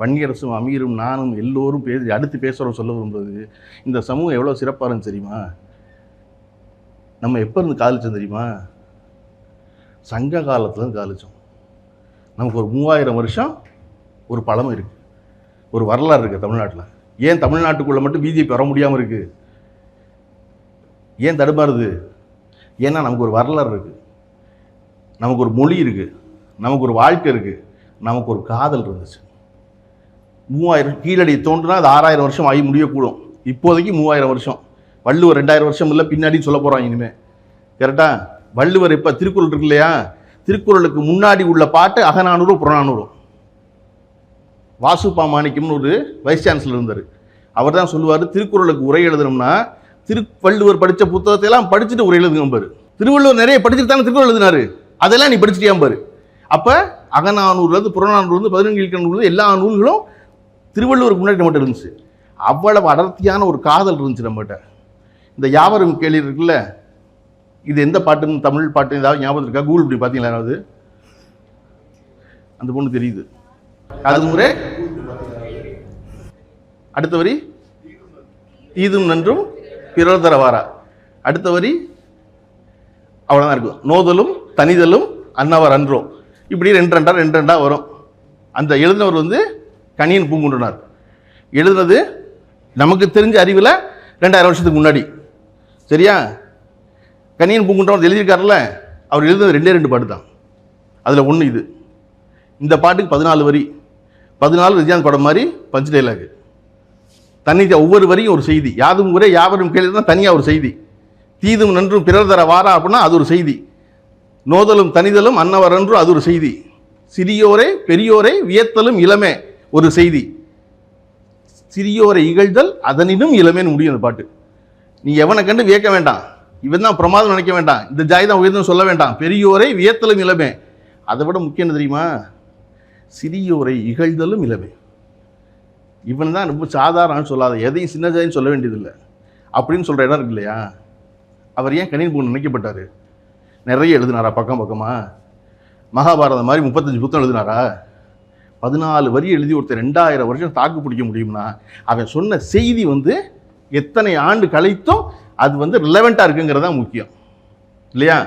வன்னியரசும் அமீரும் நானும் எல்லோரும் அடுத்து பேசுகிறோம் சொல்ல விரும்புறது, இந்த சமூகம் எவ்வளோ சிறப்பாக இருந்துச்சு தெரியுமா? நம்ம எப்போ இருந்து காலிச்சோம் தெரியுமா? சங்க காலத்துலேருந்து காலிச்சோம். நமக்கு ஒரு 3000 வருஷம் ஒரு பழமை இருக்குது, ஒரு வரலாறு இருக்குது தமிழ்நாட்டில். ஏன் தமிழ்நாட்டுக்குள்ளே மட்டும் பிஜேபி வர முடியாமல் இருக்குது? ஏன் தடுமாறுது? ஏன்னா நமக்கு ஒரு வரலாறு இருக்குது, நமக்கு ஒரு மொழி இருக்குது, நமக்கு ஒரு வாழ்க்கை இருக்குது, நமக்கு ஒரு காதல் இருந்துச்சு. 3000 கீழடி தோன்றுனா அது 6000 வருஷம் ஆகி முடியக்கூடும். இப்போதைக்கு 3000 வருஷம். வள்ளுவர் 2000 வருஷம் இல்லை, பின்னாடி சொல்ல போகிறாங்க இனிமேல். கரெக்டா? வள்ளுவர் இப்போ திருக்குறள் இருக்கு இல்லையா, திருக்குறளுக்கு முன்னாடி உள்ள பாட்டு அகநானூறு புறநானூறு. வாசுப்பா மாணிக்கம்னு ஒரு வைஸ் சான்சலர் இருந்தார். அவர் தான் சொல்லுவார், திருக்குறளுக்கு உரை எழுதணும்னா வள்ளுவர் படித்த புத்தகத்தை எல்லாம் படிச்சுட்டு உரை எழுதுங்கம்பாரு. திருவள்ளுவர் நிறைய படிச்சுட்டு தானே திருக்குறள் எழுதினாரு, அதெல்லாம் நீ படிச்சுட்டியாம்பாரு. அப்போ அகநானூறுலேருந்து புறநானூறுலேருந்து 14 இலக்கணம் எல்லா நூல்களும் திருவள்ளுவருக்கு முன்னாடி நம்மகிட்ட இருந்துச்சு. அவ்வளவு அடர்த்தியான ஒரு காதல் இருந்துச்சு நம்மகிட்ட. இந்த யாவரும் கேள்வி இருக்குல்ல, இது எந்த பாட்டுன்னு, தமிழ் பாட்டு ஏதாவது ஞாபகம் இருக்கா? கூகுள் இப்படி பார்த்தீங்களா ஏதாவது? அந்த பொண்ணு தெரியுது. அது முறை அடுத்த வரி தீதும் நன்றும் பிறர் தர வாரா. அடுத்த வரி அவ்வளோதான் இருக்கும். நோதலும் தனிதலும் அன்னவர் அன்றோ. இப்படி 2 வரும். அந்த எழுதினவர் வந்து கணியன் பூங்குன்றனார். எழுதுனது நமக்கு தெரிஞ்ச அறிவில் 2000 வருஷத்துக்கு முன்னாடி. சரியா? கணியன் பூங்குன்றவர் எழுதியிருக்காருல்ல, அவர் எழுதுனது 2 பாட்டு தான். அதில் ஒன்று இது. இந்த பாட்டுக்கு 14 வரி, 14 விஜயாந்த் படம் மாதிரி பஞ்ச் டைலாக். தனியாக ஒவ்வொரு வரியும் ஒரு செய்தி. யாதும் ஊரே யாவரும் கேள்வி தனியாக ஒரு செய்தி. தீதும் நன்றும் பிறர் தர வாரா அப்படின்னா அது ஒரு செய்தி. நோதலும் தனிதலும் அன்னவர் அன்றும் அது ஒரு செய்தி. சிறியோரை பெரியோரை வியத்தலும் இளமே ஒரு செய்தி. சிறியோரை இகழ்தல் அதனினும் இளமேன்னு முடியும் அந்த பாட்டு. நீ எவனை கண்டு வியக்க வேண்டாம், இவன் தான் பிரமாதம் நினைக்க வேண்டாம், இந்த ஜாய் தான் உயர்ந்து சொல்ல வேண்டாம். பெரியோரை வியத்தலும் இளமே. அதை விட முக்கியம் என்ன தெரியுமா? சிறியோரை இகழ்தலும் இளமே. இவன் தான் ரொம்ப சாதாரணன்னு சொல்லாத, எதையும் சின்ன ஜாயின்னு சொல்ல வேண்டியதில்லை அப்படின்னு சொல்கிற இடம் இருக்கு இல்லையா? அவர் ஏன் கணியன் பூங்குன்றன் நினைக்கப்பட்டார்? நிறைய எழுதினாரா? பக்கம் பக்கமா மகாபாரதம் மாதிரி 35 புத்தகம் எழுதினாரா? 14 வரி எழுதி ஒருத்தர் 2000 வருஷம் தாக்கு பிடிக்க முடியும்னா அவன் சொன்ன செய்தி வந்து எத்தனை ஆண்டு கழித்தும் அது வந்து ரிலவெண்ட்டாக இருக்குங்கிறது தான் முக்கியம் இல்லையா?